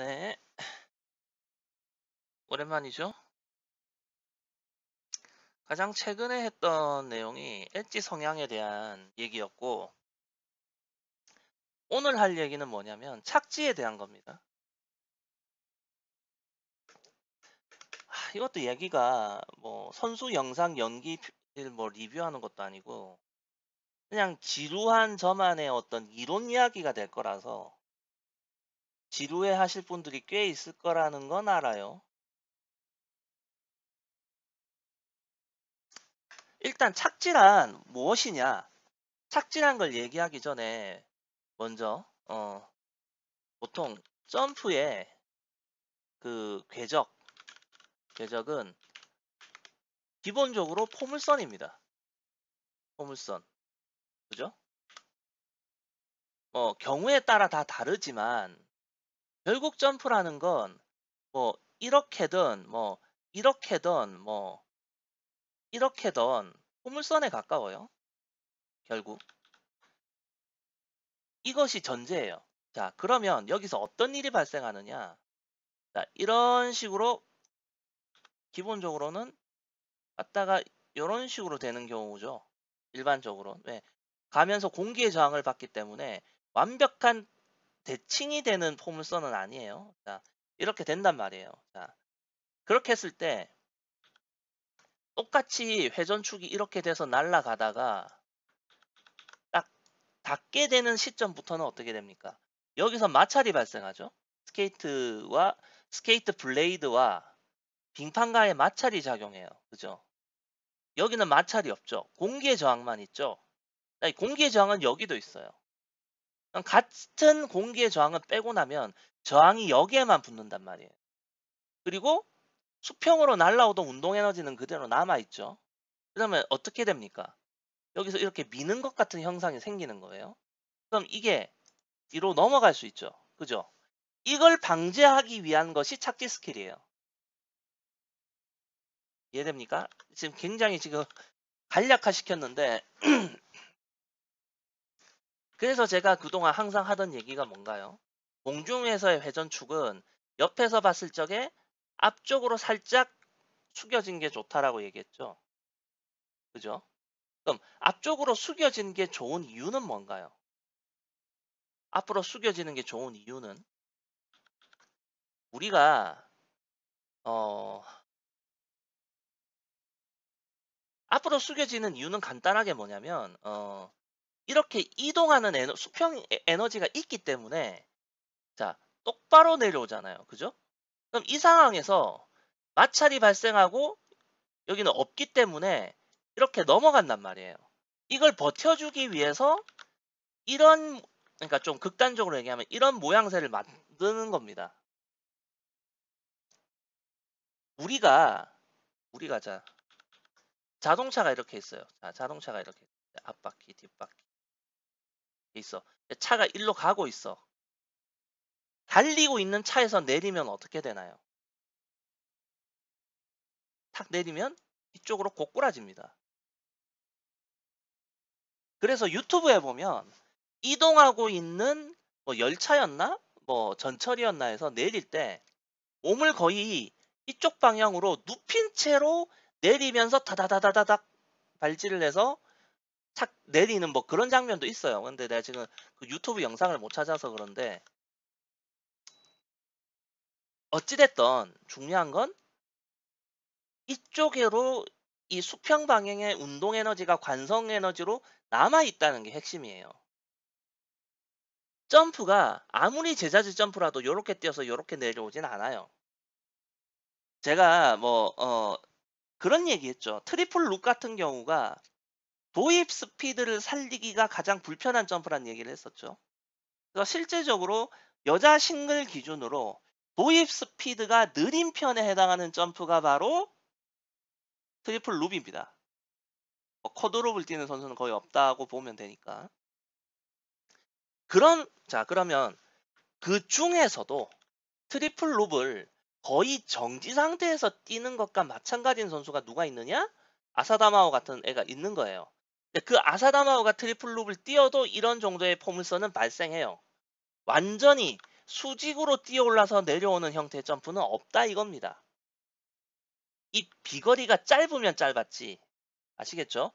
네, 오랜만이죠. 가장 최근에 했던 내용이 엣지 성향에 대한 얘기였고, 오늘 할 얘기는 뭐냐면 착지에 대한 겁니다. 이것도 얘기가 뭐 선수 영상 연기를 뭐 리뷰하는 것도 아니고, 그냥 지루한 저만의 어떤 이론 이야기가 될 거라서 지루해 하실 분들이 꽤 있을 거라는 건 알아요. 일단 착지란 무엇이냐? 착지란 걸 얘기하기 전에 먼저 보통 점프에 그 궤적은 기본적으로 포물선입니다. 포물선. 그죠? 경우에 따라 다 다르지만 결국 점프라는 건 뭐 이렇게든 이렇게든 포물선에 가까워요. 결국 이것이 전제예요. 자, 그러면 여기서 어떤 일이 발생하느냐? 자, 이런 식으로 기본적으로는 갔다가 이런 식으로 되는 경우죠. 일반적으로. 왜? 가면서 공기의 저항을 받기 때문에 완벽한 대칭이 되는 포물선은 아니에요. 자, 이렇게 된단 말이에요. 자, 그렇게 했을 때 똑같이 회전축이 이렇게 돼서 날아가다가 딱 닿게 되는 시점부터는 어떻게 됩니까? 여기서 마찰이 발생하죠. 스케이트 블레이드와 빙판가의 마찰이 작용해요. 그죠? 여기는 마찰이 없죠. 공기의 저항만 있죠. 공기의 저항은 여기도 있어요. 같은 공기의 저항은 빼고 나면 저항이 여기에만 붙는단 말이에요. 그리고 수평으로 날아오던 운동 에너지는 그대로 남아있죠. 그러면 어떻게 됩니까? 여기서 이렇게 미는 것 같은 형상이 생기는 거예요. 그럼 이게 뒤로 넘어갈 수 있죠. 그죠? 이걸 방지하기 위한 것이 착지 스킬이에요. 이해됩니까? 지금 굉장히 지금 간략화 시켰는데 그래서 제가 그동안 항상 하던 얘기가 뭔가요? 공중에서의 회전축은 옆에서 봤을 적에 앞쪽으로 살짝 숙여진 게 좋다라고 얘기했죠. 그죠? 그럼 앞쪽으로 숙여진 게 좋은 이유는 뭔가요? 앞으로 숙여지는 게 좋은 이유는 우리가 어, 앞으로 숙여지는 이유는 간단하게 뭐냐면 이렇게 이동하는 수평 에너지가 있기 때문에 자 똑바로 내려오잖아요. 그죠? 그럼 이 상황에서 마찰이 발생하고 여기는 없기 때문에 이렇게 넘어간단 말이에요. 이걸 버텨주기 위해서 이런 그러니까 좀 극단적으로 얘기하면 이런 모양새를 만드는 겁니다. 우리가 자동차가 이렇게 있어요. 자, 자동차가 이렇게 앞바퀴, 뒷바퀴 있어. 차가 일로 가고 있어. 달리고 있는 차에서 내리면 어떻게 되나요? 탁 내리면 이쪽으로 고꾸라집니다. 그래서 유튜브에 보면 이동하고 있는 뭐 열차였나? 뭐 전철이었나 해서 내릴 때 몸을 거의 이쪽 방향으로 눕힌 채로 내리면서 다다다다닥 발질을 해서 착 내리는 뭐 그런 장면도 있어요. 근데 내가 지금 그 유튜브 영상을 못 찾아서 그런데 어찌됐든 중요한 건 이쪽으로 이 수평 방향의 운동 에너지가 관성 에너지로 남아 있다는 게 핵심이에요. 점프가 아무리 제자질 점프라도 이렇게 뛰어서 이렇게 내려오진 않아요. 제가 그런 얘기했죠. 트리플 룩 같은 경우가 도입 스피드를 살리기가 가장 불편한 점프라는 얘기를 했었죠. 그래서 실제적으로 여자 싱글 기준으로 도입 스피드가 느린 편에 해당하는 점프가 바로 트리플 룹입니다. 쿼드롭을 뛰는 선수는 거의 없다고 보면 되니까. 그러면 그 중에서도 트리플 룹을 거의 정지 상태에서 뛰는 것과 마찬가지인 선수가 누가 있느냐? 아사다마오 같은 애가 있는 거예요. 근데 그 아사다마오가 트리플 룹을 뛰어도 이런 정도의 포물선은 발생해요. 완전히 수직으로 뛰어 올라서 내려오는 형태의 점프는 없다 이겁니다. 이 비거리가 짧으면 짧았지. 아시겠죠?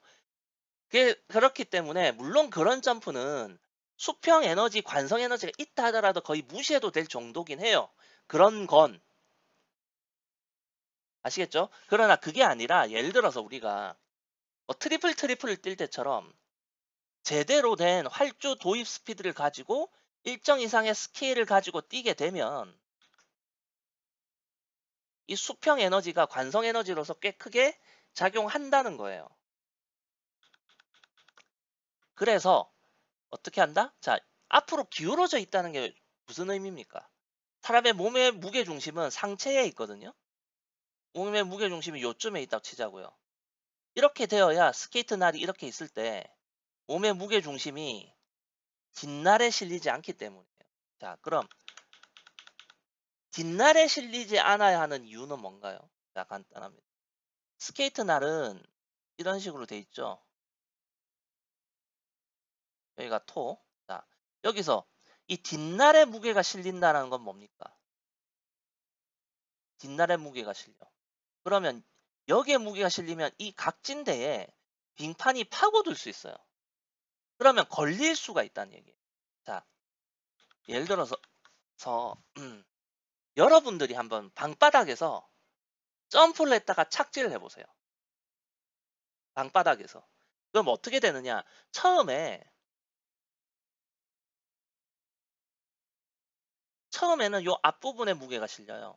그렇기 때문에 물론 그런 점프는 수평 에너지, 관성 에너지가 있다 하더라도 거의 무시해도 될 정도긴 해요. 그런 건. 아시겠죠? 그러나 그게 아니라 예를 들어서 우리가 뭐 트리플을 뛸 때처럼 제대로 된 활주 도입 스피드를 가지고 일정 이상의 스케일을 가지고 뛰게 되면 이 수평 에너지가 관성 에너지로서 꽤 크게 작용한다는 거예요. 그래서 어떻게 한다? 자, 앞으로 기울어져 있다는 게 무슨 의미입니까? 사람의 몸의 무게 중심은 상체에 있거든요. 몸의 무게 중심이 요쯤에 있다고 치자고요. 이렇게 되어야 스케이트 날이 이렇게 있을 때 몸의 무게 중심이 뒷날에 실리지 않기 때문이에요. 자, 그럼 뒷날에 실리지 않아야 하는 이유는 뭔가요? 자, 간단합니다. 스케이트 날은 이런 식으로 돼 있죠. 여기가 토. 자, 여기서 이 뒷날에 무게가 실린다는 건 뭡니까? 뒷날에 무게가 실려. 그러면 여기에 무게가 실리면 이 각진대에 빙판이 파고들 수 있어요. 그러면 걸릴 수가 있다는 얘기예요. 자, 예를 들어서 여러분들이 한번 방바닥에서 점프를 했다가 착지를 해보세요. 방바닥에서. 그럼 어떻게 되느냐? 처음에는 요 앞부분에 무게가 실려요.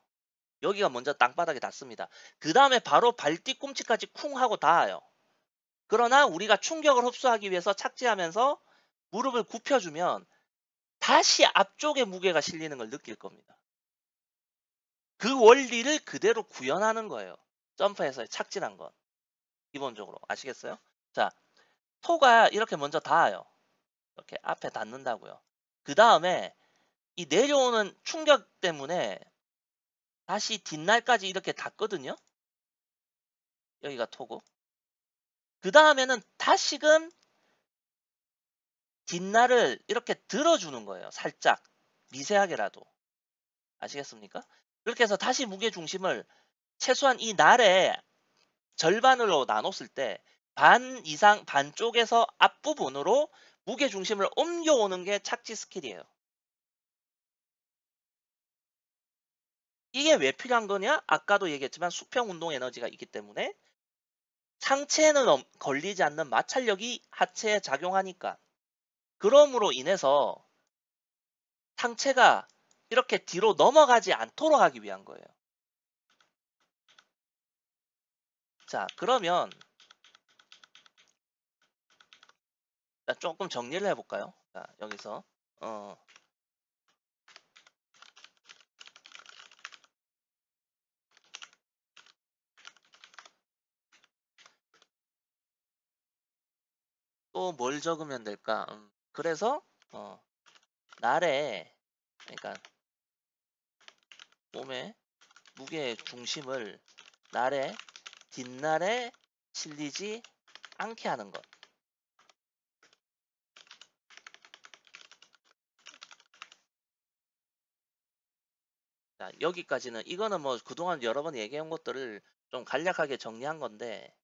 여기가 먼저 땅바닥에 닿습니다. 그 다음에 바로 발 뒤꿈치까지 쿵 하고 닿아요. 그러나 우리가 충격을 흡수하기 위해서 착지하면서 무릎을 굽혀주면 다시 앞쪽에 무게가 실리는 걸 느낄 겁니다. 그 원리를 그대로 구현하는 거예요. 점프해서 착지한 건. 기본적으로. 아시겠어요? 자, 토가 이렇게 먼저 닿아요. 이렇게 앞에 닿는다고요. 그 다음에 이 내려오는 충격 때문에 다시 뒷날까지 이렇게 닿거든요. 여기가 토고. 그 다음에는 다시금 뒷날을 이렇게 들어주는 거예요. 살짝. 미세하게라도. 아시겠습니까? 그렇게 해서 다시 무게 중심을 최소한 이 날의 절반으로 나눴을 때 반 이상, 반쪽에서 앞부분으로 무게 중심을 옮겨오는 게 착지 스킬이에요. 이게 왜 필요한 거냐? 아까도 얘기했지만 수평 운동 에너지가 있기 때문에 상체에는 걸리지 않는 마찰력이 하체에 작용하니까. 그럼으로 인해서 상체가 이렇게 뒤로 넘어가지 않도록 하기 위한 거예요. 자, 그러면 조금 정리를 해볼까요? 자, 여기서 또 뭘 적으면 될까? 그래서 날에, 그러니까 몸의 무게 중심을 날에 뒷날에 실리지 않게 하는 것. 자, 여기까지는 이거는 뭐 그동안 여러 번 얘기한 것들을 좀 간략하게 정리한 건데,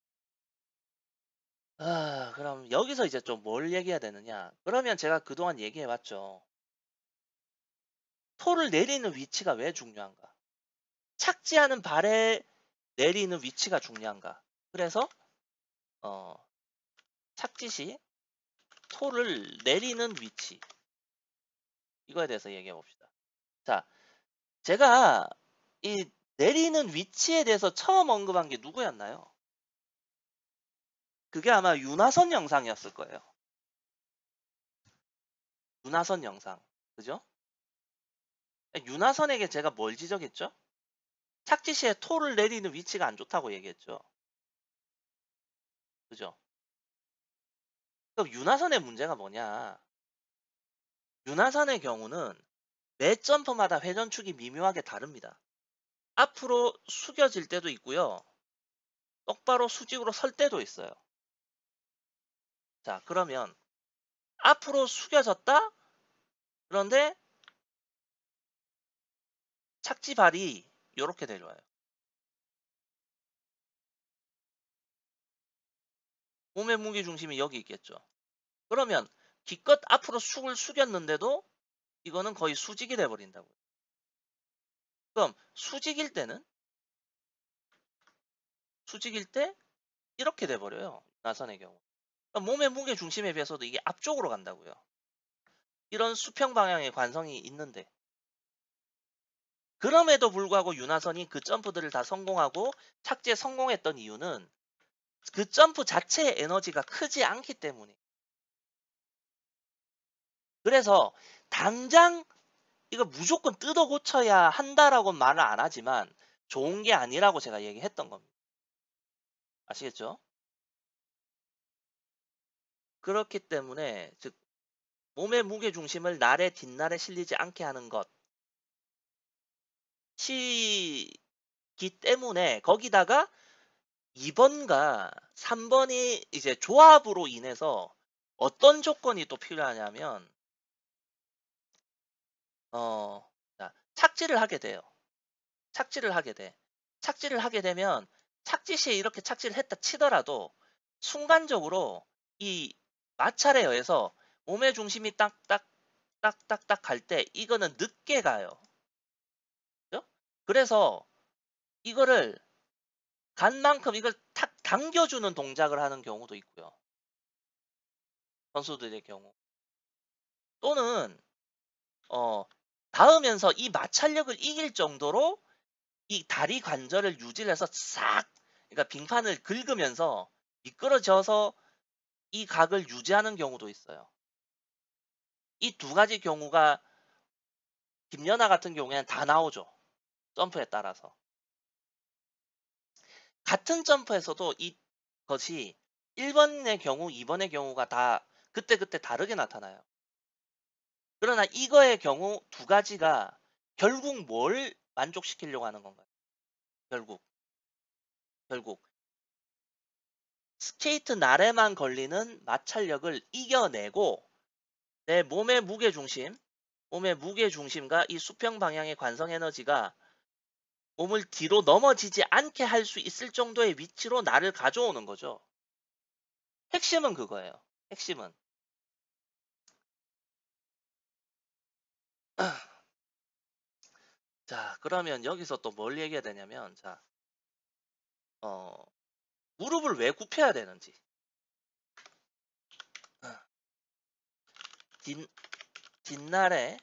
그럼 여기서 이제 좀 뭘 얘기해야 되느냐? 그러면 제가 그동안 얘기해 왔죠. 토를 내리는 위치가 왜 중요한가? 착지하는 발에 내리는 위치가 중요한가? 그래서 착지 시 토를 내리는 위치, 이거에 대해서 얘기해 봅시다. 자, 제가 이 내리는 위치에 대해서 처음 언급한 게 누구였나요? 그게 아마 윤하선 영상이었을 거예요. 윤하선 영상. 그죠? 윤하선에게 제가 뭘 지적했죠? 착지 시에 토를 내리는 위치가 안 좋다고 얘기했죠. 그죠? 그럼 윤하선의 문제가 뭐냐? 윤하선의 경우는 매 점프마다 회전축이 미묘하게 다릅니다. 앞으로 숙여질 때도 있고요. 똑바로 수직으로 설 때도 있어요. 자, 그러면 앞으로 숙여졌다? 그런데 착지발이 이렇게 내려와요. 몸의 무게중심이 여기 있겠죠. 그러면 기껏 앞으로 숙을 숙였는데도 이거는 거의 수직이 돼버린다고요. 그럼 수직일 때 이렇게 돼버려요. 나선의 경우. 그럼 몸의 무게중심에 비해서도 이게 앞쪽으로 간다고요. 이런 수평 방향의 관성이 있는데, 그럼에도 불구하고 윤하선이 그 점프들을 다 성공하고 착지에 성공했던 이유는 그 점프 자체의 에너지가 크지 않기 때문에. 그래서 당장 이거 무조건 뜯어 고쳐야 한다라고 말을 안 하지만 좋은 게 아니라고 제가 얘기했던 겁니다. 아시겠죠? 그렇기 때문에 즉 몸의 무게 중심을 날의 뒷날에 실리지 않게 하는 것이기 때문에, 거기다가 2번과 3번이 이제 조합으로 인해서 어떤 조건이 또 필요하냐면 자, 착지를 하게 돼요. 착지를 하게 돼. 착지를 하게 되면 착지 시에 이렇게 착지를 했다 치더라도 순간적으로 이 마찰에 의해서 몸의 중심이 딱딱딱딱딱 갈 때 이거는 늦게 가요. 그죠? 그래서 이거를 간 만큼 이걸 탁 당겨주는 동작을 하는 경우도 있고요. 선수들의 경우. 또는 닿으면서 이 마찰력을 이길 정도로 이 다리 관절을 유지를 해서 싹, 그러니까 빙판을 긁으면서 미끄러져서 이 각을 유지하는 경우도 있어요. 이 두 가지 경우가 김연아 같은 경우에는 다 나오죠. 점프에 따라서. 같은 점프에서도 이것이 1번의 경우, 2번의 경우가 다 그때그때 다르게 나타나요. 그러나 이거의 경우 두 가지가 결국 뭘 만족시키려고 하는 건가요? 결국 스케이트 날에만 걸리는 마찰력을 이겨내고 내 몸의 무게중심과 이 수평 방향의 관성 에너지가 몸을 뒤로 넘어지지 않게 할 수 있을 정도의 위치로 나를 가져오는 거죠. 핵심은 그거예요. 핵심은. 자, 그러면 여기서 또 뭘 얘기해야 되냐면, 자, 무릎을 왜 굽혀야 되는지. 뒷날에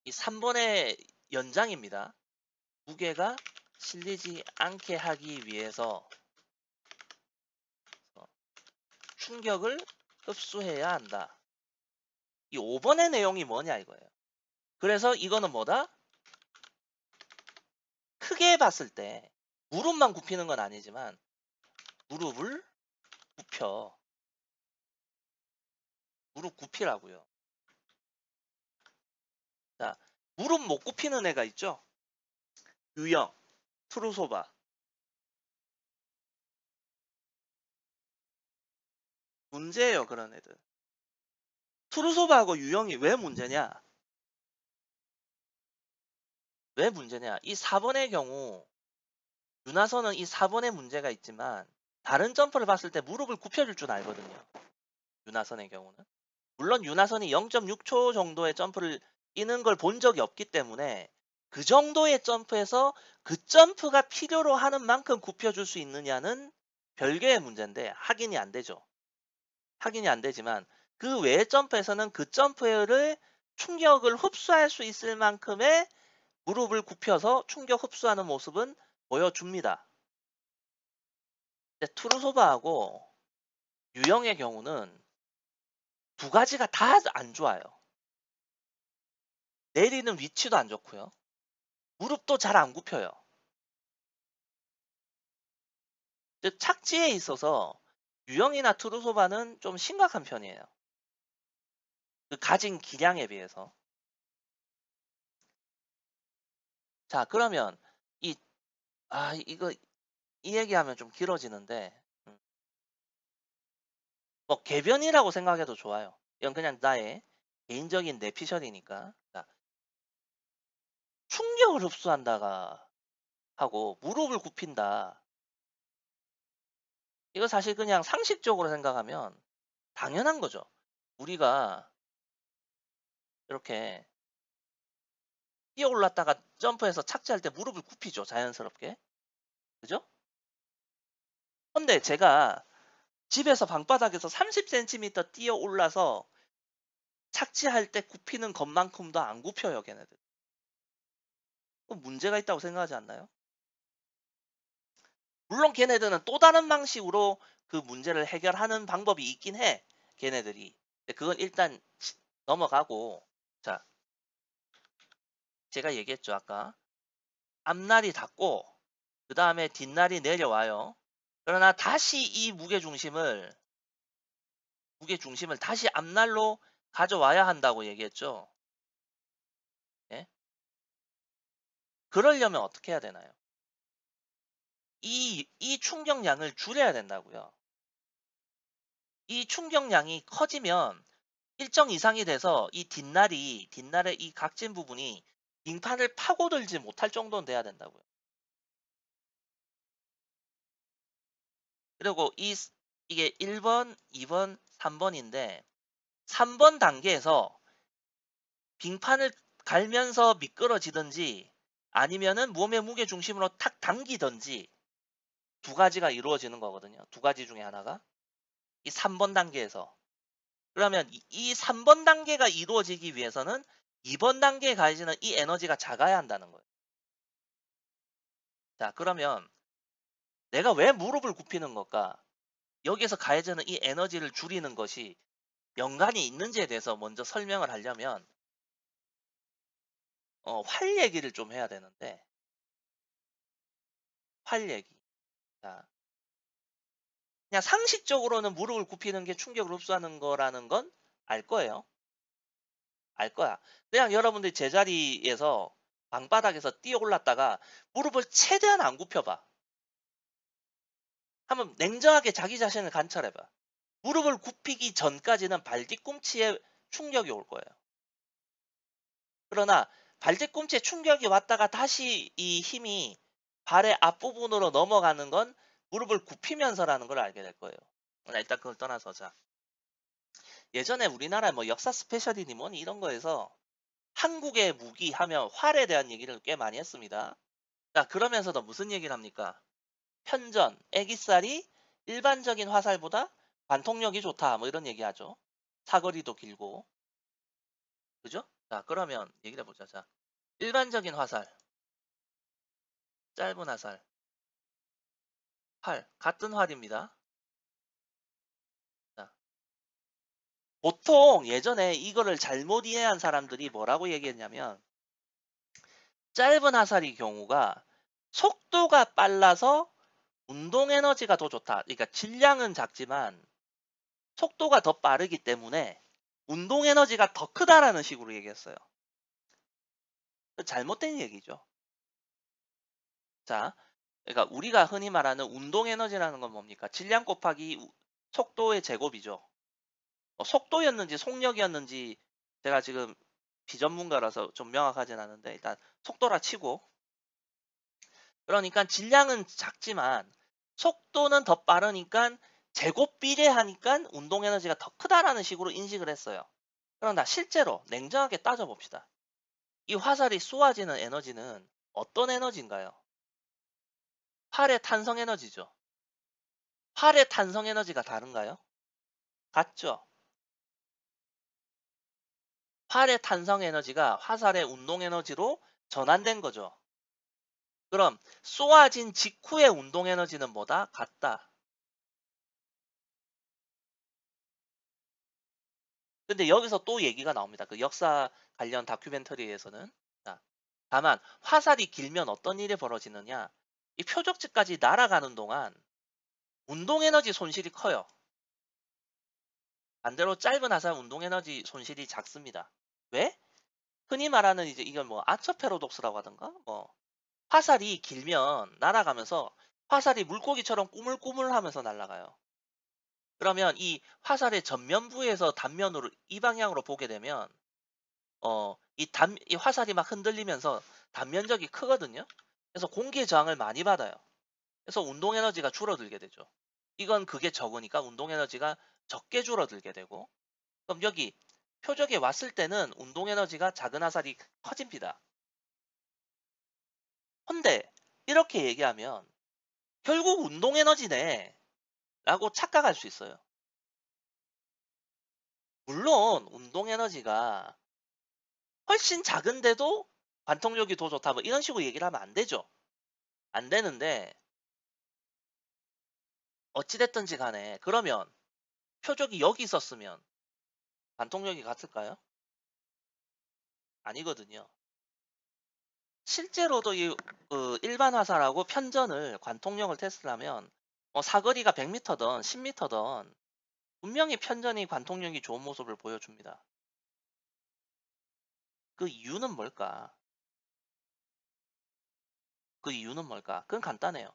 이 3번의 연장입니다. 무게가 실리지 않게 하기 위해서 충격을 흡수해야 한다. 이 5번의 내용이 뭐냐 이거예요. 그래서 이거는 뭐다? 크게 봤을 때 무릎만 굽히는 건 아니지만 무릎을 굽혀. 무릎 굽히라고요. 자, 무릎 못 굽히는 애가 있죠? 유형, 트루소바. 문제예요, 그런 애들. 트루소바하고 유형이 왜 문제냐? 왜 문제냐? 이 4번의 경우 윤하선은 이 4번에 문제가 있지만 다른 점퍼를 봤을 때 무릎을 굽혀줄 줄 알거든요. 윤하선의 경우는. 물론 윤하선이 0.6초 정도의 점프를 뛰는 걸 본 적이 없기 때문에 그 정도의 점프에서 그 점프가 필요로 하는 만큼 굽혀줄 수 있느냐는 별개의 문제인데 확인이 안 되죠. 확인이 안 되지만 그 외의 점프에서는 그 점프를 충격을 흡수할 수 있을 만큼의 무릎을 굽혀서 충격 흡수하는 모습은 보여줍니다. 근데 투르소바하고 유형의 경우는 두 가지가 다 안 좋아요. 내리는 위치도 안 좋고요. 무릎도 잘 안 굽혀요. 즉 착지에 있어서 유형이나 투르소바는 좀 심각한 편이에요. 그 가진 기량에 비해서. 자, 그러면 이거 이 얘기하면 좀 길어지는데 뭐 개변이라고 생각해도 좋아요. 이건 그냥 나의 개인적인 내피셜이니까. 자, 충격을 흡수한다가 하고 무릎을 굽힌다. 이거 사실 그냥 상식적으로 생각하면 당연한 거죠. 우리가 이렇게 뛰어 올랐다가 점프해서 착지할 때 무릎을 굽히죠. 자연스럽게. 그죠? 근데 제가 집에서 방바닥에서 30cm 뛰어 올라서 착지할 때 굽히는 것만큼도 안 굽혀요, 걔네들. 그럼 문제가 있다고 생각하지 않나요? 물론 걔네들은 또 다른 방식으로 그 문제를 해결하는 방법이 있긴 해. 걔네들이. 근데 그건 일단 넘어가고, 자, 제가 얘기했죠, 아까. 앞날이 닿고, 그 다음에 뒷날이 내려와요. 그러나 다시 이 무게중심을 다시 앞날로 가져와야 한다고 얘기했죠. 예? 그러려면 어떻게 해야 되나요? 이 충격량을 줄여야 된다고요. 이 충격량이 커지면 일정 이상이 돼서 이 뒷날의 이 각진 부분이 빙판을 파고들지 못할 정도는 돼야 된다고요. 그리고 이게 1번, 2번, 3번인데 3번 단계에서 빙판을 갈면서 미끄러지든지 아니면은 몸의 무게 중심으로 탁 당기든지 두 가지가 이루어지는 거거든요. 두 가지 중에 하나가 이 3번 단계에서. 그러면 이 3번 단계가 이루어지기 위해서는 2번 단계에 가해지는 이 에너지가 작아야 한다는 거예요. 자, 그러면 내가 왜 무릎을 굽히는 걸까? 여기에서 가해지는 이 에너지를 줄이는 것이 연관이 있는지에 대해서 먼저 설명을 하려면 활 얘기를 좀 해야 되는데 활 얘기. 자, 그냥 상식적으로는 무릎을 굽히는 게 충격을 흡수하는 거라는 건 알 거예요. 알 거야. 그냥 여러분들이 제자리에서 방바닥에서 뛰어 올랐다가 무릎을 최대한 안 굽혀봐. 한번 냉정하게 자기 자신을 관찰해봐. 무릎을 굽히기 전까지는 발뒤꿈치에 충격이 올 거예요. 그러나 발뒤꿈치에 충격이 왔다가 다시 이 힘이 발의 앞부분으로 넘어가는 건 무릎을 굽히면서라는 걸 알게 될 거예요. 일단 그걸 떠나서 자. 예전에 우리나라 뭐 역사 스페셜이니 뭐니 이런 거에서 한국의 무기 하면 활에 대한 얘기를 꽤 많이 했습니다. 자, 그러면서도 무슨 얘기를 합니까? 편전, 애기살이 일반적인 화살보다 관통력이 좋다. 뭐 이런 얘기 하죠. 사거리도 길고. 그죠? 자, 그러면 얘기를 해보자. 자, 일반적인 화살, 짧은 화살, 활, 같은 활입니다. 자, 보통 예전에 이거를 잘못 이해한 사람들이 뭐라고 얘기했냐면 짧은 화살의 경우가 속도가 빨라서 운동 에너지가 더 좋다. 그러니까 질량은 작지만 속도가 더 빠르기 때문에 운동 에너지가 더 크다라는 식으로 얘기했어요. 잘못된 얘기죠. 자, 그러니까 우리가 흔히 말하는 운동 에너지라는 건 뭡니까? 질량 곱하기 속도의 제곱이죠. 속도였는지 속력이었는지 제가 지금 비전문가라서 좀 명확하진 않은데 일단 속도라 치고 그러니까 질량은 작지만 속도는 더 빠르니까 제곱 비례하니까 운동 에너지가 더 크다라는 식으로 인식을 했어요. 그러나 실제로 냉정하게 따져봅시다. 이 화살이 쏘아지는 에너지는 어떤 에너지인가요? 활의 탄성 에너지죠. 활의 탄성 에너지가 다른가요? 같죠? 활의 탄성 에너지가 화살의 운동 에너지로 전환된 거죠. 그럼 쏘아진 직후의 운동 에너지는 뭐다? 같다. 근데 여기서 또 얘기가 나옵니다. 그 역사 관련 다큐멘터리에서는. 자, 다만 화살이 길면 어떤 일이 벌어지느냐? 이 표적지까지 날아가는 동안 운동 에너지 손실이 커요. 반대로 짧은 화살 운동 에너지 손실이 작습니다. 왜? 흔히 말하는 이제 이건 뭐 아처 패러독스라고 하던가 뭐 화살이 길면 날아가면서 화살이 물고기처럼 꾸물꾸물하면서 날아가요. 그러면 이 화살의 전면부에서 단면으로 이 방향으로 보게 되면 이 화살이 막 흔들리면서 단면적이 크거든요. 그래서 공기의 저항을 많이 받아요. 그래서 운동 에너지가 줄어들게 되죠. 이건 그게 적으니까 운동 에너지가 적게 줄어들게 되고, 그럼 여기 표적에 왔을 때는 운동 에너지가 작은 화살이 커집니다. 근데 이렇게 얘기하면 결국 운동 에너지네 라고 착각할 수 있어요. 물론 운동 에너지가 훨씬 작은데도 관통력이 더 좋다 뭐 이런 식으로 얘기를 하면 안 되죠. 안 되는데 어찌됐든지 간에 그러면 표적이 여기 있었으면 관통력이 같을까요? 아니거든요. 실제로도 일반 화살하고 편전을 관통력을 테스트를 하면 사거리가 100m든 10m든 분명히 편전이 관통력이 좋은 모습을 보여줍니다. 그 이유는 뭘까? 그 이유는 뭘까? 그건 간단해요.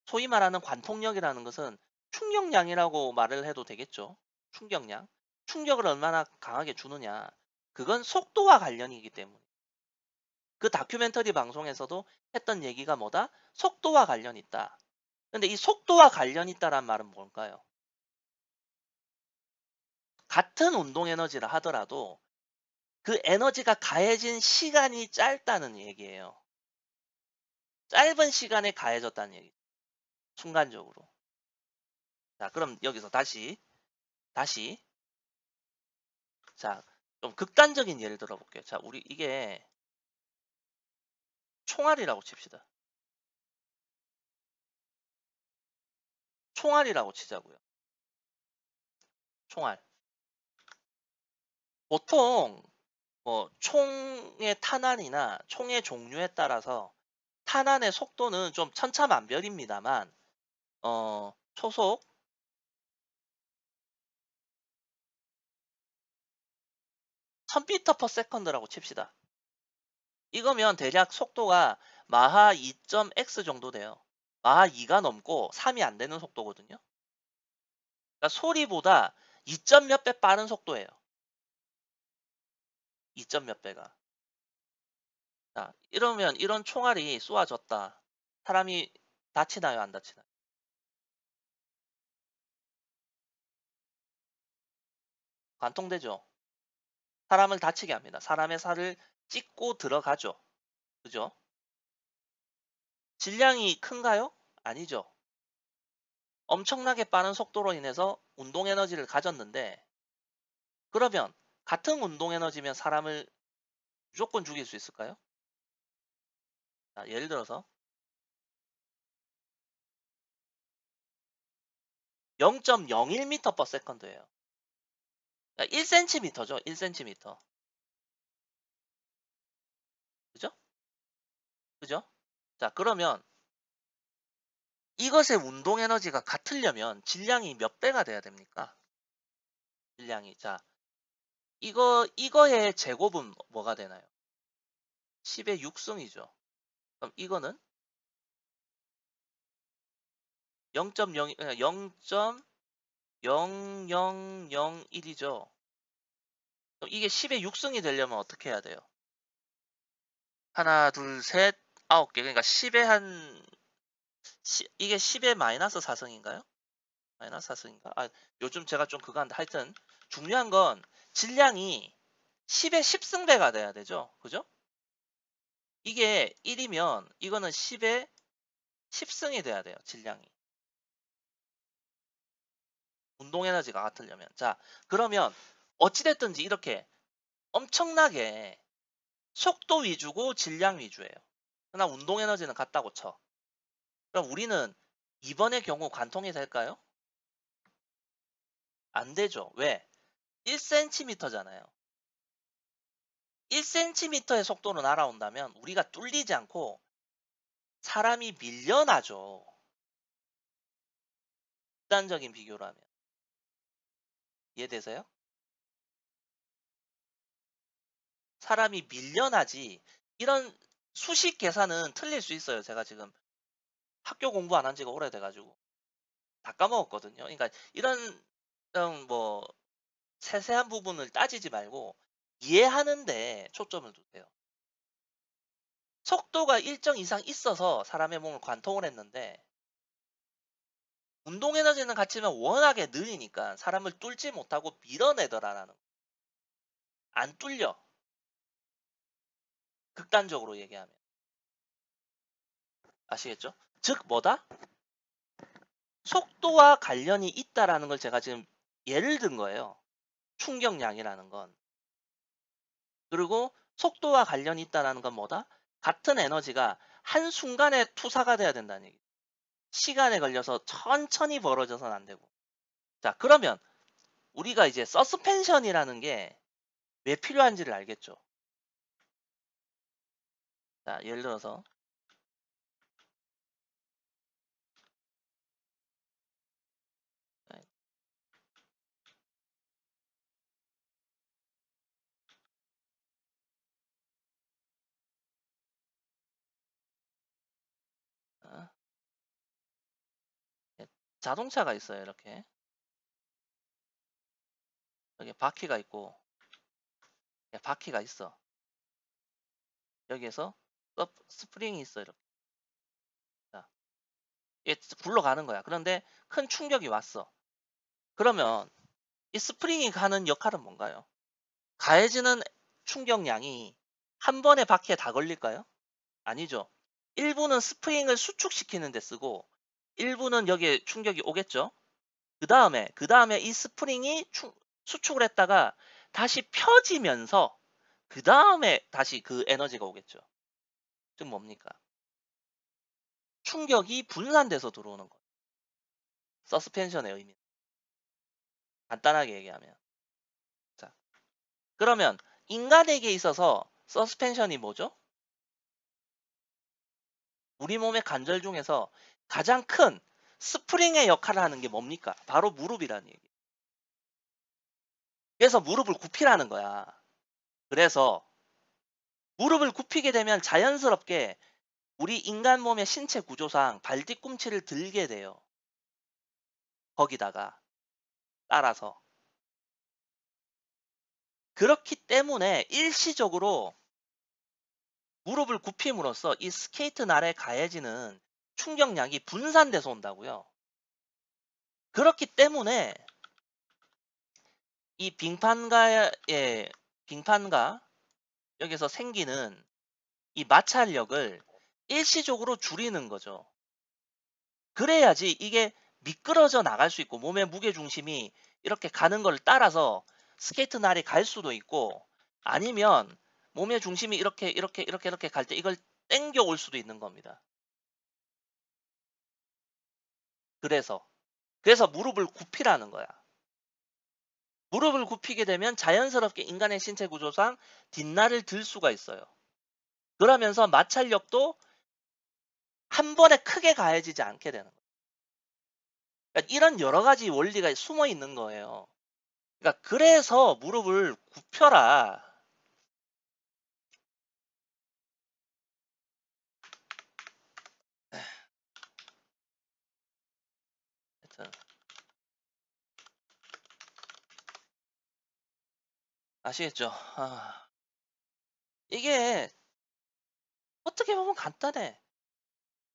소위 말하는 관통력이라는 것은 충격량이라고 말을 해도 되겠죠. 충격량. 충격을 얼마나 강하게 주느냐. 그건 속도와 관련이기 때문에. 그 다큐멘터리 방송에서도 했던 얘기가 뭐다? 속도와 관련 있다. 근데 이 속도와 관련 있다란 말은 뭘까요? 같은 운동 에너지라 하더라도 그 에너지가 가해진 시간이 짧다는 얘기예요. 짧은 시간에 가해졌다는 얘기. 순간적으로. 자, 그럼 여기서 다시 자, 좀 극단적인 예를 들어볼게요. 자, 우리 이게 총알이라고 칩시다. 총알이라고 치자고요. 총알. 보통 뭐 총의 탄환이나 총의 종류에 따라서 탄환의 속도는 좀 천차만별입니다만 초속 1000m/s라고 칩시다. 이거면 대략 속도가 마하 2.x 정도 돼요. 마하 2가 넘고 3이 안 되는 속도거든요. 그러니까 소리보다 2점 몇 배 빠른 속도예요. 2점 몇 배가. 자, 이러면 이런 총알이 쏘아졌다. 사람이 다치나요, 안 다치나요? 관통되죠. 사람을 다치게 합니다. 사람의 살을 찢고 들어가죠. 그죠? 질량이 큰가요? 아니죠. 엄청나게 빠른 속도로 인해서 운동 에너지를 가졌는데 그러면 같은 운동 에너지면 사람을 무조건 죽일 수 있을까요? 자, 예를 들어서 0.01m/s예요. 1cm죠. 1cm. 그죠? 그죠? 자, 그러면 이것의 운동 에너지가 같으려면 질량이 몇 배가 돼야 됩니까? 질량이. 자, 이거의 제곱은 뭐가 되나요? 10의 6승이죠. 그럼 이거는 0.0, 0.0001이죠. 그럼 이게 10의 6승이 되려면 어떻게 해야 돼요? 하나, 둘, 셋, 9개. 그러니까 10의 이게 10의 마이너스 4승인가요? 마이너스 4승인가? 아, 요즘 제가 좀 그거 한데 하여튼 중요한 건 질량이 10의 10승배가 돼야 되죠. 그죠? 이게 1이면 이거는 10의 10승이 돼야 돼요. 질량이. 운동 에너지가 같으려면. 자, 그러면 어찌됐든지 이렇게 엄청나게 속도 위주고 질량 위주예요. 그러나 운동 에너지는 같다고 쳐. 그럼 우리는 이번의 경우 관통이 될까요? 안 되죠. 왜? 1cm잖아요. 1cm의 속도로 날아온다면 우리가 뚫리지 않고 사람이 밀려나죠. 극단적인 비교로 하면. 이해되세요? 사람이 밀려나지. 이런 수식 계산은 틀릴 수 있어요. 제가 지금 학교 공부 안 한 지가 오래돼가지고 다 까먹었거든요. 그러니까 이런 뭐 세세한 부분을 따지지 말고 이해하는데 초점을 두세요. 속도가 일정 이상 있어서 사람의 몸을 관통을 했는데 운동 에너지는 같지만 워낙에 느리니까 사람을 뚫지 못하고 밀어내더라라는 거. 안 뚫려. 극단적으로 얘기하면. 아시겠죠? 즉 뭐다? 속도와 관련이 있다라는 걸 제가 지금 예를 든 거예요. 충격량이라는 건. 그리고 속도와 관련이 있다라는 건 뭐다? 같은 에너지가 한순간에 투사가 돼야 된다는 얘기. 시간에 걸려서 천천히 벌어져서는 안 되고. 자, 그러면 우리가 이제 서스펜션이라는 게 왜 필요한지를 알겠죠? 자, 예를 들어서 어, 자동차가 있어요. 이렇게 여기 바퀴가 있고 바퀴가 있어. 여기에서 스프링이 있어. 이렇게. 자, 이게 굴러가는 거야. 그런데 큰 충격이 왔어. 그러면 이 스프링이 하는 역할은 뭔가요? 가해지는 충격량이 한 번에 바퀴에 다 걸릴까요? 아니죠. 일부는 스프링을 수축시키는 데 쓰고 일부는 여기에 충격이 오겠죠. 그 다음에 이 스프링이 수축을 했다가 다시 펴지면서 그 다음에 다시 그 에너지가 오겠죠. 즉 뭡니까? 충격이 분산돼서 들어오는 거예요. 서스펜션의 의미. 간단하게 얘기하면. 자, 그러면 인간에게 있어서 서스펜션이 뭐죠? 우리 몸의 관절 중에서 가장 큰 스프링의 역할을 하는 게 뭡니까? 바로 무릎이라는 얘기. 그래서 무릎을 굽히라는 거야. 그래서 무릎을 굽히게 되면 자연스럽게 우리 인간 몸의 신체 구조상 발 뒤꿈치를 들게 돼요. 거기다가 따라서. 그렇기 때문에 일시적으로 무릎을 굽힘으로써 이 스케이트 날에 가해지는 충격량이 분산돼서 온다고요. 그렇기 때문에 이 빙판가 여기서 생기는 이 마찰력을 일시적으로 줄이는 거죠. 그래야지 이게 미끄러져 나갈 수 있고 몸의 무게중심이 이렇게 가는 걸 따라서 스케이트 날이 갈 수도 있고 아니면 몸의 중심이 이렇게 갈 때 이걸 땡겨 올 수도 있는 겁니다. 그래서 무릎을 굽히라는 거야. 무릎을 굽히게 되면 자연스럽게 인간의 신체 구조상 뒷날을 들 수가 있어요. 그러면서 마찰력도 한 번에 크게 가해지지 않게 되는 거예요. 그러니까 이런 여러 가지 원리가 숨어 있는 거예요. 그러니까 그래서 무릎을 굽혀라. 하여튼 아시겠죠? 이게 어떻게 보면 간단해.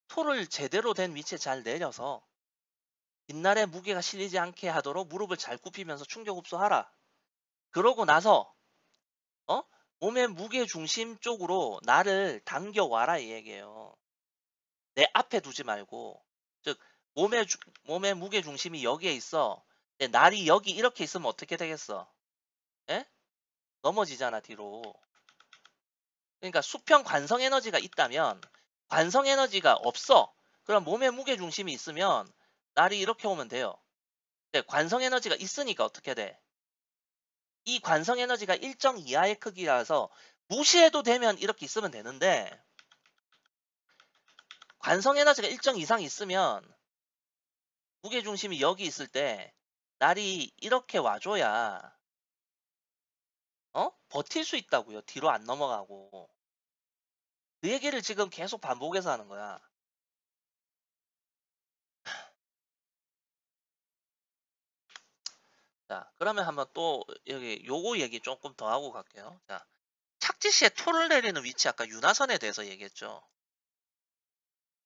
토를 제대로 된 위치에 잘 내려서 뒷날에 무게가 실리지 않게 하도록 무릎을 잘 굽히면서 충격 흡수하라. 그러고 나서 어? 몸의 무게 중심 쪽으로 나를 당겨와라 이 얘기예요. 내 앞에 두지 말고. 즉 몸의 무게 중심이 여기에 있어. 내 날이 여기 이렇게 있으면 어떻게 되겠어? 에? 넘어지잖아 뒤로. 그러니까 수평 관성 에너지가 있다면 관성 에너지가 없어. 그럼 몸의 무게 중심이 있으면 날이 이렇게 오면 돼요. 근데 관성 에너지가 있으니까 어떻게 돼? 이 관성 에너지가 일정 이하의 크기라서 무시해도 되면 이렇게 있으면 되는데 관성 에너지가 일정 이상 있으면 무게 중심이 여기 있을 때 날이 이렇게 와줘야 버틸 수 있다고요. 뒤로 안 넘어가고. 그 얘기를 지금 계속 반복해서 하는 거야. 자, 그러면 한번 또 여기 요거 얘기 조금 더 하고 갈게요. 자, 착지 시에 톨을 내리는 위치 아까 윤하선에 대해서 얘기했죠.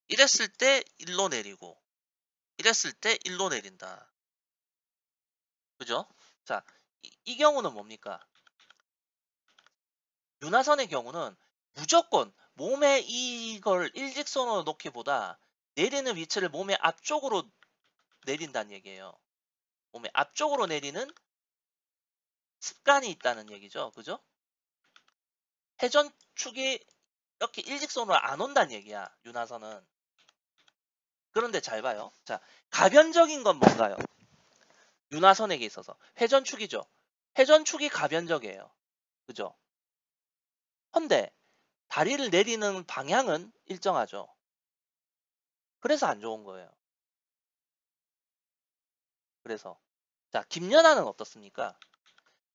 이랬을 때 1로 내리고 이랬을 때 1로 내린다. 그죠? 자, 이 경우는 뭡니까? 윤하선의 경우는 무조건 몸에 이걸 일직선으로 놓기보다 내리는 위치를 몸의 앞쪽으로 내린다는 얘기예요. 몸의 앞쪽으로 내리는 습관이 있다는 얘기죠. 그죠? 회전축이 이렇게 일직선으로 안 온다는 얘기야. 윤하선은. 그런데 잘 봐요. 자, 가변적인 건 뭔가요? 윤하선에게 있어서 회전축이죠. 회전축이 가변적이에요. 그죠? 헌데 다리를 내리는 방향은 일정하죠. 그래서 안 좋은 거예요. 그래서 자, 김연아는 어떻습니까?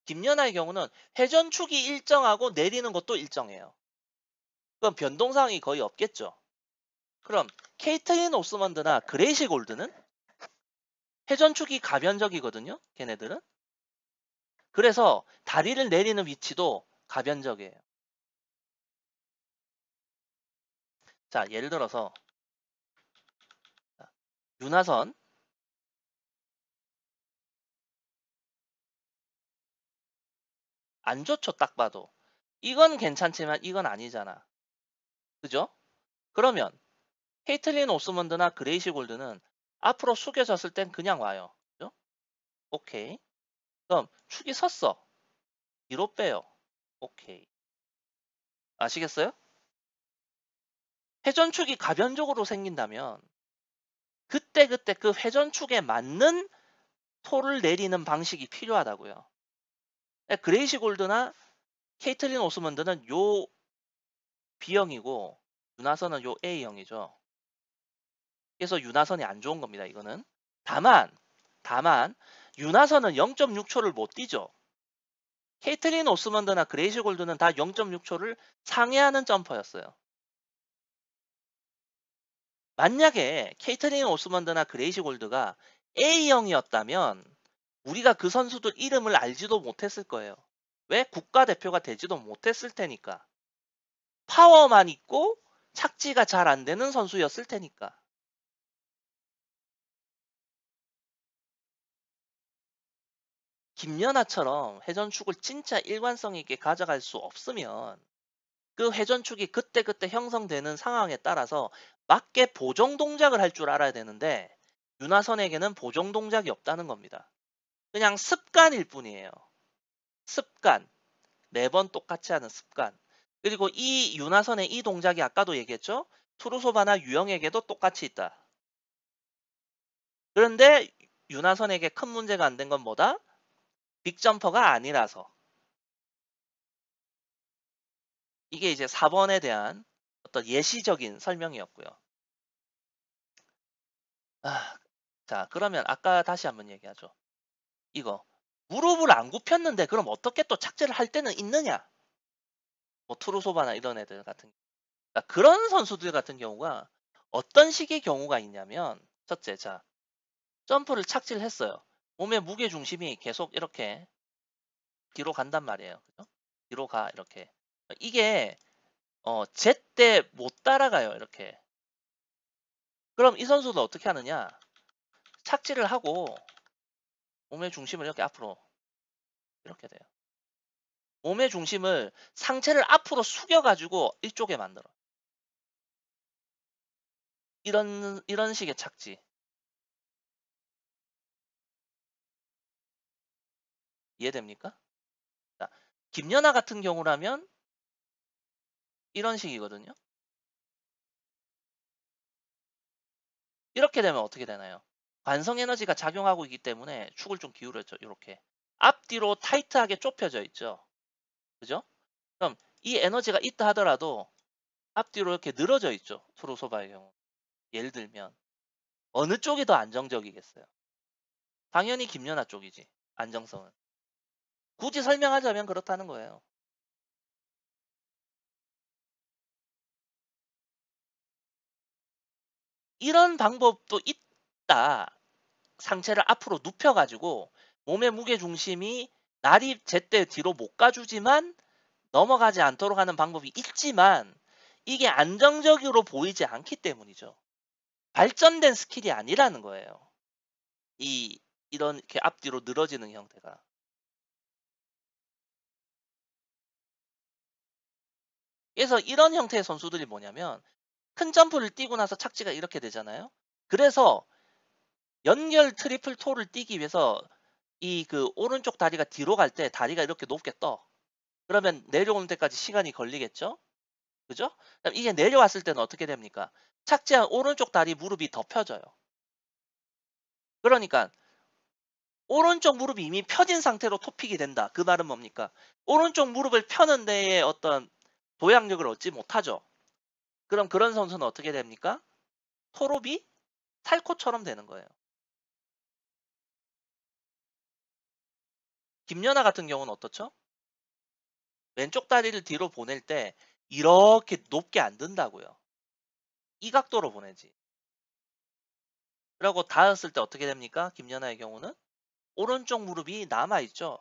김연아의 경우는 회전축이 일정하고 내리는 것도 일정해요. 그럼 변동사항이 거의 없겠죠. 그럼 케이틀린 오스먼드나 그레이시 골드는 회전축이 가변적이거든요. 걔네들은. 그래서 다리를 내리는 위치도 가변적이에요. 자, 예를 들어서 윤하선 안 좋죠. 딱 봐도. 이건 괜찮지만 이건 아니잖아. 그죠? 그러면 케이틀린 오스먼드나 그레이시 골드는 앞으로 숙여졌을 땐 그냥 와요. 그죠? 오케이. 그럼 축이 섰어. 뒤로 빼요. 오케이. 아시겠어요? 회전축이 가변적으로 생긴다면 그때그때 그 회전축에 맞는 톨을 내리는 방식이 필요하다고요. 그레이시 골드나 케이틀린 오스먼드는 요 B형이고 윤하선은 요 A형이죠. 그래서 윤하선이 안 좋은 겁니다. 이거는. 다만 윤하선은 0.6초를 못 뛰죠. 케이틀린 오스먼드나 그레이시 골드는 다 0.6초를 상회하는 점퍼였어요. 만약에 케이틀린 오스먼드나 그레이시 골드가 A형이었다면 우리가 그 선수들 이름을 알지도 못했을 거예요. 왜? 국가대표가 되지도 못했을 테니까. 파워만 있고 착지가 잘 안 되는 선수였을 테니까. 김연아처럼 회전축을 진짜 일관성 있게 가져갈 수 없으면 그 회전축이 그때그때 형성되는 상황에 따라서 맞게 보정 동작을 할 줄 알아야 되는데 윤하선에게는 보정 동작이 없다는 겁니다. 그냥 습관일 뿐이에요. 습관. 매번 똑같이 하는 습관. 그리고 이 윤하선의 이 동작이 아까도 얘기했죠? 투르소바나 유영에게도 똑같이 있다. 그런데 윤하선에게 큰 문제가 안 된 건 뭐다? 빅점퍼가 아니라서. 이게 이제 4번에 대한 어떤 예시적인 설명이었고요. 자, 그러면 아까 다시 한번 얘기하죠. 이거 무릎을 안 굽혔는데 그럼 어떻게 또 착지를 할 때는 있느냐? 뭐 투르소바나 이런 애들 같은 그런 선수들 같은 경우가 어떤 식의 경우가 있냐면 첫째, 자, 점프를 착지를 했어요. 몸의 무게 중심이 계속 이렇게 뒤로 간단 말이에요. 그죠? 뒤로 가 이렇게. 이게 제때 못 따라가요. 이렇게. 그럼 이 선수도 어떻게 하느냐? 착지를 하고 몸의 중심을 이렇게 앞으로 이렇게 돼요. 몸의 중심을 상체를 앞으로 숙여가지고 이쪽에 만들어. 이런 식의 착지. 이해됩니까? 자, 김연아 같은 경우라면 이런 식이거든요. 이렇게 되면 어떻게 되나요? 관성 에너지가 작용하고 있기 때문에 축을 좀 기울였죠. 이렇게. 앞뒤로 타이트하게 좁혀져 있죠. 그죠? 그럼 이 에너지가 있다 하더라도 앞뒤로 이렇게 늘어져 있죠. 투르소바의 경우. 예를 들면 어느 쪽이 더 안정적이겠어요? 당연히 김연아 쪽이지. 안정성은. 굳이 설명하자면 그렇다는 거예요. 이런 방법도 있다. 상체를 앞으로 눕혀가지고 몸의 무게 중심이 날이 제때 뒤로 못 가주지만 넘어가지 않도록 하는 방법이 있지만 이게 안정적으로 보이지 않기 때문이죠. 발전된 스킬이 아니라는 거예요. 이런 이렇게 앞뒤로 늘어지는 형태가. 그래서 이런 형태의 선수들이 뭐냐면 큰 점프를 뛰고 나서 착지가 이렇게 되잖아요. 그래서 연결 트리플 토를 뛰기 위해서 이 그 오른쪽 다리가 뒤로 갈 때 다리가 이렇게 높게 떠. 그러면 내려오는 데까지 시간이 걸리겠죠? 그죠? 그럼 이게 내려왔을 때는 어떻게 됩니까? 착지한 오른쪽 다리 무릎이 더 펴져요. 그러니까 오른쪽 무릎이 이미 펴진 상태로 토픽이 된다. 그 말은 뭡니까? 오른쪽 무릎을 펴는 데에 어떤 도약력을 얻지 못하죠. 그럼 그런 선수는 어떻게 됩니까? 토롭이 살코처럼 되는 거예요. 김연아 같은 경우는 어떻죠? 왼쪽 다리를 뒤로 보낼 때 이렇게 높게 안 든다고요. 이 각도로 보내지. 그리고 닿았을 때 어떻게 됩니까? 김연아의 경우는 오른쪽 무릎이 남아있죠.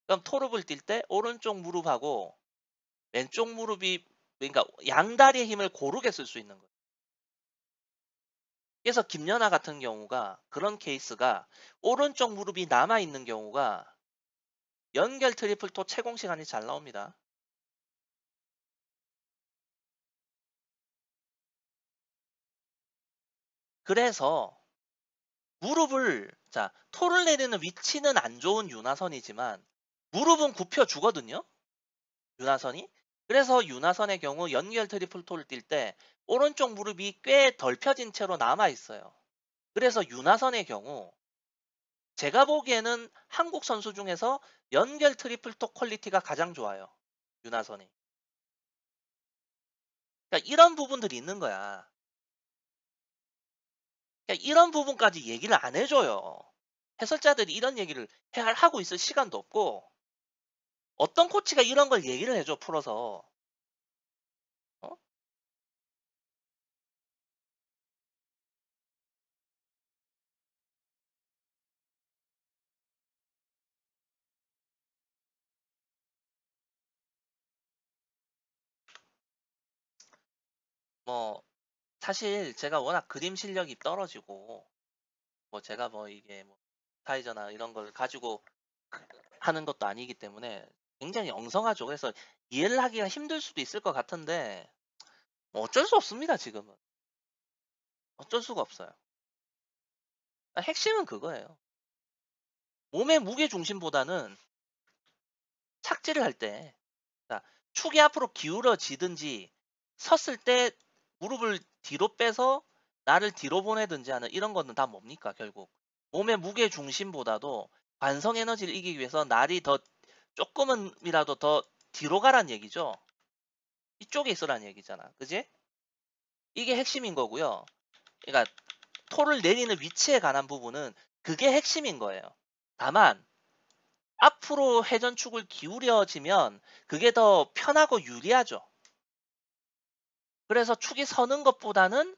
그럼 토롭을 뛸 때 오른쪽 무릎하고 왼쪽 무릎이 그러니까 양다리의 힘을 고르게 쓸 수 있는 거예요. 그래서 김연아 같은 경우가 그런 케이스가 오른쪽 무릎이 남아있는 경우가 연결 트리플 토 채공 시간이 잘 나옵니다. 그래서 무릎을 자 토를 내리는 위치는 안 좋은 윤하선이지만 무릎은 굽혀 주거든요. 윤하선이. 그래서 윤하선의 경우 연결 트리플 토를 뛸 때 오른쪽 무릎이 꽤 덜 펴진 채로 남아 있어요. 그래서 윤하선의 경우 제가 보기에는 한국 선수 중에서 연결 트리플 토 퀄리티가 가장 좋아요. 윤하선이. 그러니까 이런 부분들이 있는 거야. 그러니까 이런 부분까지 얘기를 안 해줘요. 해설자들이 이런 얘기를 하고 있을 시간도 없고 어떤 코치가 이런 걸 얘기를 해줘 풀어서 어? 뭐 사실 제가 워낙 그림 실력이 떨어지고 뭐 제가 뭐 이게 뭐 타이저나 이런 걸 가지고 하는 것도 아니기 때문에 굉장히 엉성하죠. 그래서 이해를 하기가 힘들 수도 있을 것 같은데 뭐 어쩔 수 없습니다. 지금은 어쩔 수가 없어요. 핵심은 그거예요. 몸의 무게 중심보다는 착지를 할 때 축이 앞으로 기울어지든지 섰을 때 무릎을 뒤로 빼서 나를 뒤로 보내든지 하는 이런 거는 다 뭡니까 결국 몸의 무게 중심보다도 관성 에너지를 이기기 위해서 날이 더 조금은이라도 더 뒤로 가란 얘기죠. 이쪽에 있으란 얘기잖아. 그지? 이게 핵심인 거고요. 그러니까 토를 내리는 위치에 관한 부분은 그게 핵심인 거예요. 다만 앞으로 회전축을 기울여지면 그게 더 편하고 유리하죠. 그래서 축이 서는 것보다는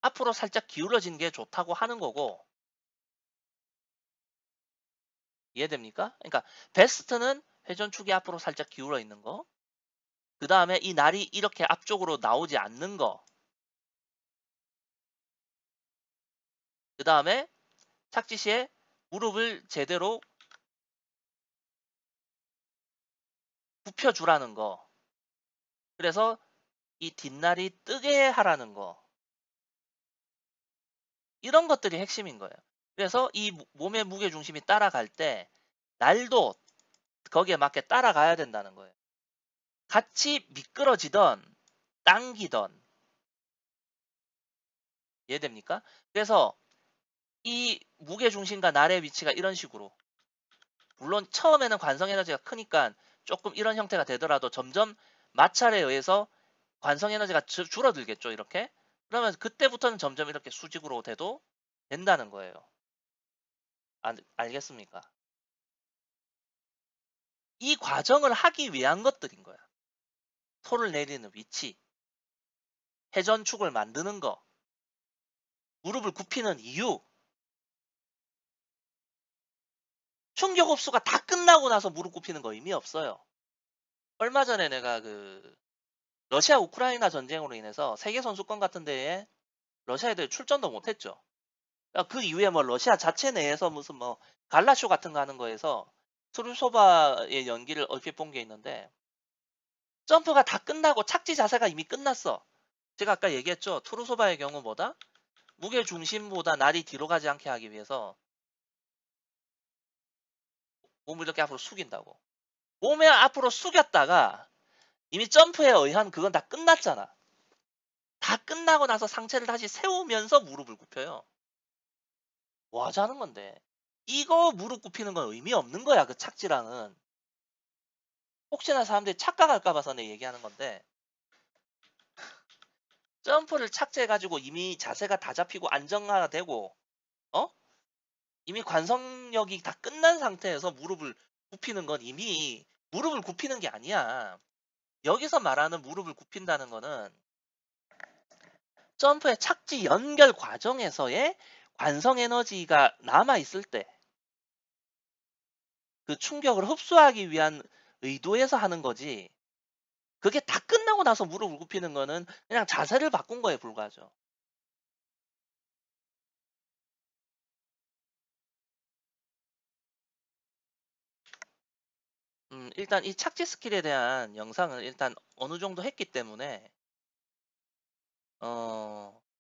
앞으로 살짝 기울어진 게 좋다고 하는 거고 이해됩니까? 그러니까 베스트는 회전축이 앞으로 살짝 기울어 있는 거. 그 다음에 이 날이 이렇게 앞쪽으로 나오지 않는 거. 그 다음에 착지 시에 무릎을 제대로 굽혀주라는 거. 그래서 이 뒷날이 뜨게 하라는 거. 이런 것들이 핵심인 거예요. 그래서 이 몸의 무게 중심이 따라갈 때 날도 거기에 맞게 따라가야 된다는 거예요. 같이 미끄러지던 당기던 이해됩니까? 그래서 이 무게 중심과 날의 위치가 이런 식으로 물론 처음에는 관성 에너지가 크니까 조금 이런 형태가 되더라도 점점 마찰에 의해서 관성 에너지가 줄어들겠죠 이렇게 그러면 그때부터는 점점 이렇게 수직으로 돼도 된다는 거예요. 알겠습니까? 이 과정을 하기 위한 것들인 거야. 토를 내리는 위치, 회전축을 만드는 거, 무릎을 굽히는 이유, 충격 흡수가 다 끝나고 나서 무릎 굽히는 거 의미 없어요. 얼마 전에 내가 러시아 우크라이나 전쟁으로 인해서 세계 선수권 같은 데에 러시아 애들 출전도 못했죠. 그 이후에 뭐 러시아 자체 내에서 무슨 뭐 갈라쇼 같은 거 하는 거에서 투르소바의 연기를 얼핏 본 게 있는데 점프가 다 끝나고 착지 자세가 이미 끝났어. 제가 아까 얘기했죠. 투르소바의 경우 뭐다? 무게 중심보다 날이 뒤로 가지 않게 하기 위해서 몸을 이렇게 앞으로 숙인다고. 몸을 앞으로 숙였다가 이미 점프에 의한 그건 다 끝났잖아. 다 끝나고 나서 상체를 다시 세우면서 무릎을 굽혀요. 뭐 하자는 건데. 이거 무릎 굽히는 건 의미 없는 거야, 그 착지랑은. 혹시나 사람들이 착각할까 봐서 내 얘기하는 건데, 점프를 착지해가지고 이미 자세가 다 잡히고 안정화가 되고, 어? 이미 관성력이 다 끝난 상태에서 무릎을 굽히는 건 이미 무릎을 굽히는 게 아니야. 여기서 말하는 무릎을 굽힌다는 거는 점프의 착지 연결 과정에서의 관성 에너지가 남아있을 때 그 충격을 흡수하기 위한 의도에서 하는 거지. 그게 다 끝나고 나서 무릎을 굽히는 거는 그냥 자세를 바꾼 거에 불과하죠. 일단 이 착지 스킬에 대한 영상을 일단 어느 정도 했기 때문에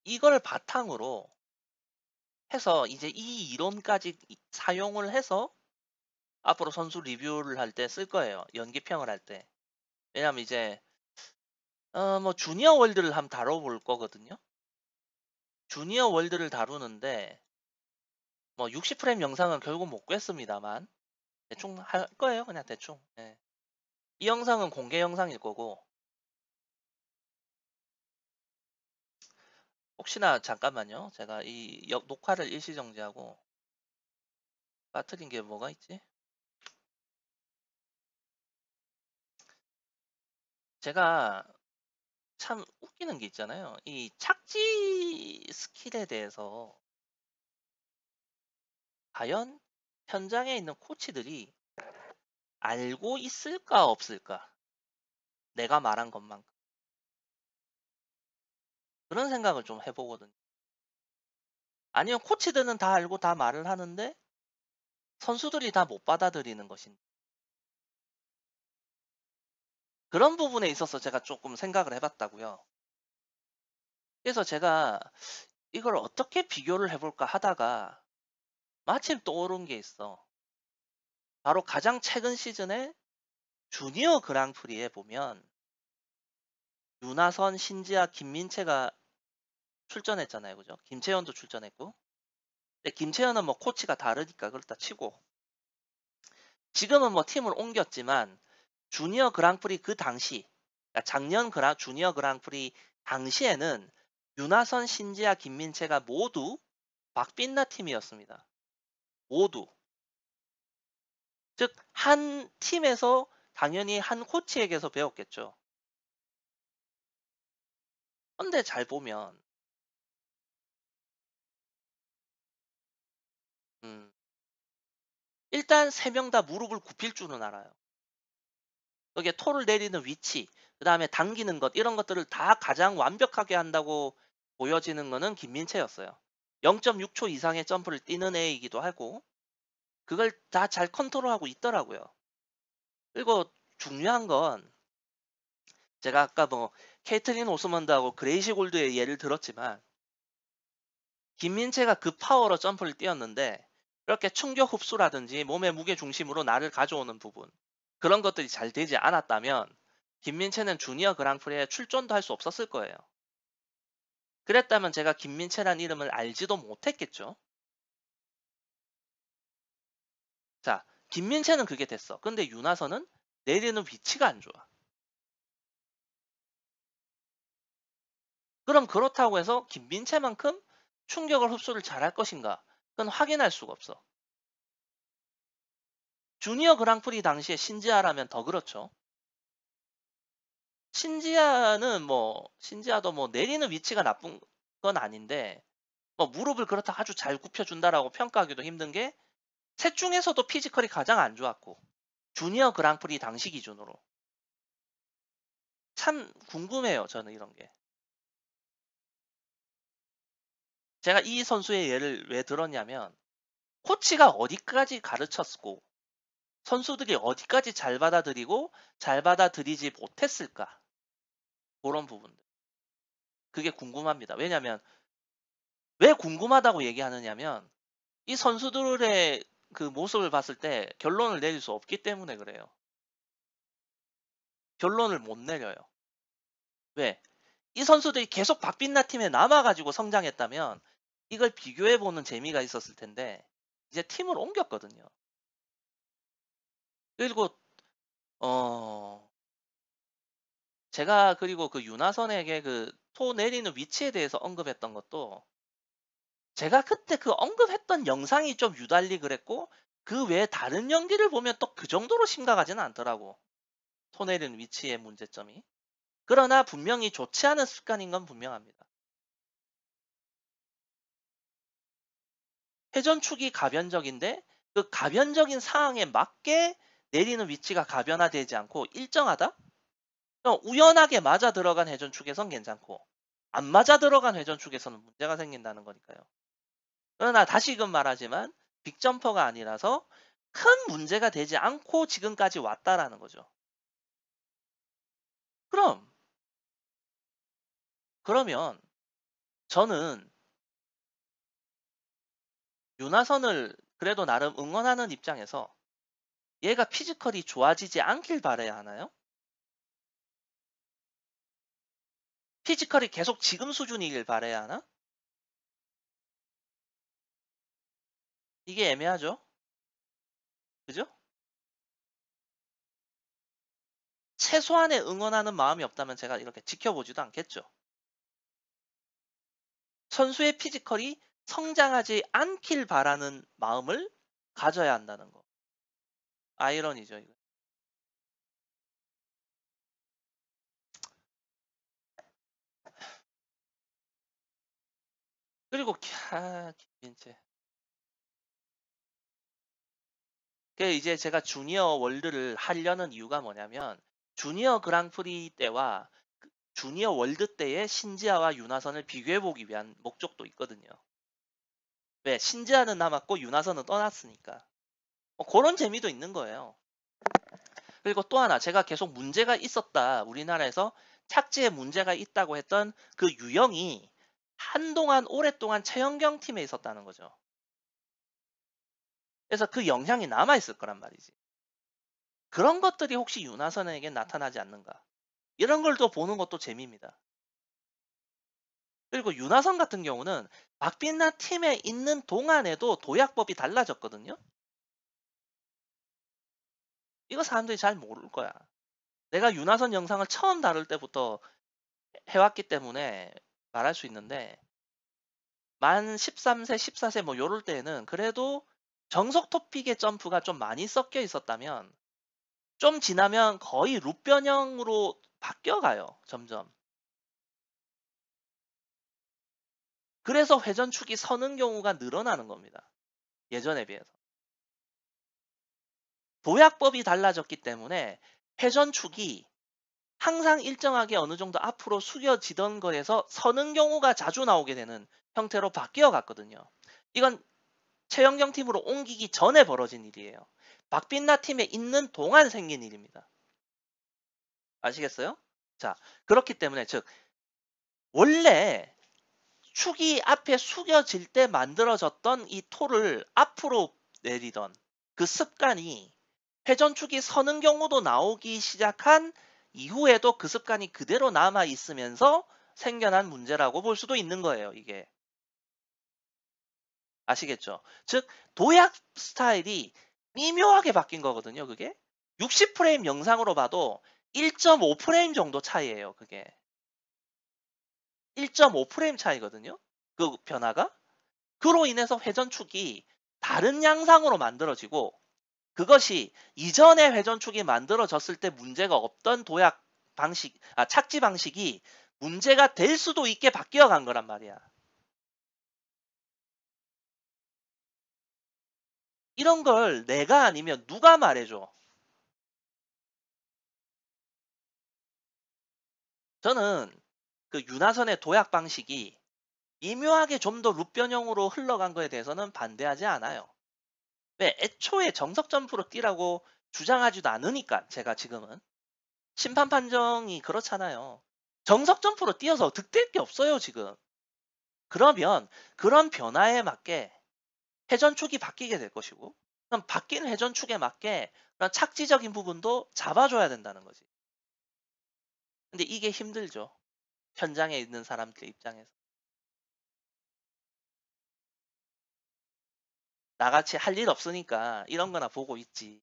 이걸 바탕으로 해서 이제 이 이론까지 사용을 해서 앞으로 선수 리뷰를 할 때 쓸 거예요. 연기평을 할 때. 왜냐면 이제 뭐 주니어 월드를 한번 다뤄볼 거거든요. 주니어 월드를 다루는데 뭐 60프레임 영상은 결국 못 구했습니다만 대충 할 거예요. 그냥 대충. 예. 이 영상은 공개 영상일 거고 혹시나 잠깐만요. 제가 이 녹화를 일시 정지하고 빠뜨린 게 뭐가 있지? 제가 참 웃기는 게 있잖아요. 이 착지 스킬에 대해서 과연 현장에 있는 코치들이 알고 있을까 없을까? 내가 말한 것만큼. 그런 생각을 좀 해보거든요. 아니면 코치들은 다 알고 다 말을 하는데 선수들이 다 못 받아들이는 것인지. 그런 부분에 있어서 제가 조금 생각을 해봤다고요. 그래서 제가 이걸 어떻게 비교를 해볼까 하다가 마침 떠오른 게 있어. 바로 가장 최근 시즌에 주니어 그랑프리에 보면 윤하선, 신지아, 김민채가 출전했잖아요. 그죠? 김채연도 출전했고. 근데 김채연은 뭐 코치가 다르니까 그렇다 치고 지금은 뭐 팀을 옮겼지만 주니어 그랑프리 그 당시 그러니까 작년 주니어 그랑프리 당시에는 윤하선, 신지아, 김민채가 모두 박빛나 팀이었습니다. 모두. 즉 한 팀에서 당연히 한 코치에게서 배웠겠죠. 근데 잘 보면 음, 일단 세 명 다 무릎을 굽힐 줄은 알아요. 여기에 토를 내리는 위치, 그 다음에 당기는 것 이런 것들을 다 가장 완벽하게 한다고 보여지는 거는 김민채였어요. 0.6초 이상의 점프를 뛰는 애이기도 하고 그걸 다 잘 컨트롤하고 있더라고요. 그리고 중요한 건 제가 아까 뭐 케이틀린 오스먼드하고 그레이시 골드의 예를 들었지만 김민채가 그 파워로 점프를 뛰었는데 이렇게 충격 흡수라든지 몸의 무게 중심으로 나를 가져오는 부분 그런 것들이 잘 되지 않았다면 김민채는 주니어 그랑프리에 출전도 할 수 없었을 거예요. 그랬다면 제가 김민채란 이름을 알지도 못했겠죠. 자, 김민채는 그게 됐어. 근데 윤하선은 내리는 위치가 안 좋아. 그럼 그렇다고 해서 김민채만큼 충격을 흡수를 잘할 것인가? 그건 확인할 수가 없어. 주니어 그랑프리 당시에 신지아라면 더 그렇죠. 신지아도 뭐 내리는 위치가 나쁜 건 아닌데 뭐 무릎을 그렇다 아주 잘 굽혀준다라고 평가하기도 힘든 게 셋 중에서도 피지컬이 가장 안 좋았고 주니어 그랑프리 당시 기준으로 참 궁금해요. 저는 이런 게. 제가 이 선수의 예를 왜 들었냐면 코치가 어디까지 가르쳤고 선수들이 어디까지 잘 받아들이고 잘 받아들이지 못했을까? 그런 부분들. 그게 궁금합니다. 왜냐면 왜 궁금하다고 얘기하느냐면 이 선수들의 그 모습을 봤을 때 결론을 내릴 수 없기 때문에 그래요. 결론을 못 내려요. 왜? 이 선수들이 계속 박빛나 팀에 남아가지고 성장했다면 이걸 비교해보는 재미가 있었을 텐데 이제 팀을 옮겼거든요. 그리고 제가 그리고 그 윤하선에게 그 토 내리는 위치에 대해서 언급했던 것도 제가 그때 그 언급했던 영상이 좀 유달리 그랬고 그 외에 다른 연기를 보면 또 그 정도로 심각하지는 않더라고. 토 내리는 위치의 문제점이. 그러나 분명히 좋지 않은 습관인 건 분명합니다. 회전축이 가변적인데 그 가변적인 상황에 맞게 내리는 위치가 가변화되지 않고 일정하다? 우연하게 맞아 들어간 회전축에선 괜찮고 안 맞아 들어간 회전축에서는 문제가 생긴다는 거니까요. 그러나 다시금 말하지만 빅점퍼가 아니라서 큰 문제가 되지 않고 지금까지 왔다라는 거죠. 그러면 저는 윤하선을 그래도 나름 응원하는 입장에서 얘가 피지컬이 좋아지지 않길 바라야 하나요? 피지컬이 계속 지금 수준이길 바라야 하나? 이게 애매하죠? 그죠? 최소한의 응원하는 마음이 없다면 제가 이렇게 지켜보지도 않겠죠. 선수의 피지컬이 성장하지 않길 바라는 마음을 가져야 한다는 거. 아이러니죠, 이거. 그리고 김민재. 그 이제 제가 주니어 월드를 하려는 이유가 뭐냐면 주니어 그랑프리 때와 주니어 월드 때의 신지아와 윤하선을 비교해보기 위한 목적도 있거든요. 왜? 신지아는 남았고 윤하선은 떠났으니까. 그런 재미도 있는 거예요. 그리고 또 하나 제가 계속 문제가 있었다. 우리나라에서 착지에 문제가 있다고 했던 그 유형이 한동안 오랫동안 최영경 팀에 있었다는 거죠. 그래서 그 영향이 남아있을 거란 말이지. 그런 것들이 혹시 윤하선에게 나타나지 않는가. 이런 걸 또 보는 것도 재미입니다. 그리고 윤하선 같은 경우는 박빛나 팀에 있는 동안에도 도약법이 달라졌거든요. 이거 사람들이 잘 모를 거야. 내가 윤하선 영상을 처음 다룰 때부터 해왔기 때문에 말할 수 있는데 만 13세, 14세 뭐 요럴 때는 그래도 정석 토픽의 점프가 좀 많이 섞여 있었다면 좀 지나면 거의 룹 변형으로 바뀌어가요. 점점. 그래서 회전축이 서는 경우가 늘어나는 겁니다. 예전에 비해서. 도약법이 달라졌기 때문에 회전축이 항상 일정하게 어느 정도 앞으로 숙여지던 거에서 서는 경우가 자주 나오게 되는 형태로 바뀌어 갔거든요. 이건 최영경 팀으로 옮기기 전에 벌어진 일이에요. 박빛나 팀에 있는 동안 생긴 일입니다. 아시겠어요? 자, 그렇기 때문에 즉 원래 축이 앞에 숙여질 때 만들어졌던 이 토를 앞으로 내리던 그 습관이 회전축이 서는 경우도 나오기 시작한 이후에도 그 습관이 그대로 남아 있으면서 생겨난 문제라고 볼 수도 있는 거예요, 이게. 아시겠죠? 즉, 도약 스타일이 미묘하게 바뀐 거거든요, 그게. 60프레임 영상으로 봐도 1.5프레임 정도 차이예요, 그게. 1.5프레임 차이거든요, 그 변화가. 그로 인해서 회전축이 다른 양상으로 만들어지고 그것이 이전의 회전축이 만들어졌을 때 문제가 없던 도약 방식, 착지 방식이 문제가 될 수도 있게 바뀌어 간 거란 말이야. 이런 걸 내가 아니면 누가 말해줘? 저는 그 윤하선의 도약 방식이 미묘하게 좀 더 룻 변형으로 흘러간 거에 대해서는 반대하지 않아요. 왜? 애초에 정석 점프로 뛰라고 주장하지도 않으니까 제가 지금은. 심판 판정이 그렇잖아요. 정석 점프로 뛰어서 득될 게 없어요, 지금. 그러면 그런 변화에 맞게 회전축이 바뀌게 될 것이고, 그럼 바뀐 회전축에 맞게 그런 착지적인 부분도 잡아줘야 된다는 거지. 근데 이게 힘들죠. 현장에 있는 사람들 입장에서. 나같이 할 일 없으니까 이런 거나 보고 있지.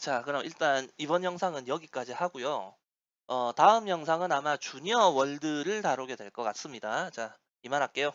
자, 그럼 일단 이번 영상은 여기까지 하고요. 다음 영상은 아마 주니어 월드를 다루게 될 것 같습니다. 자, 이만할게요.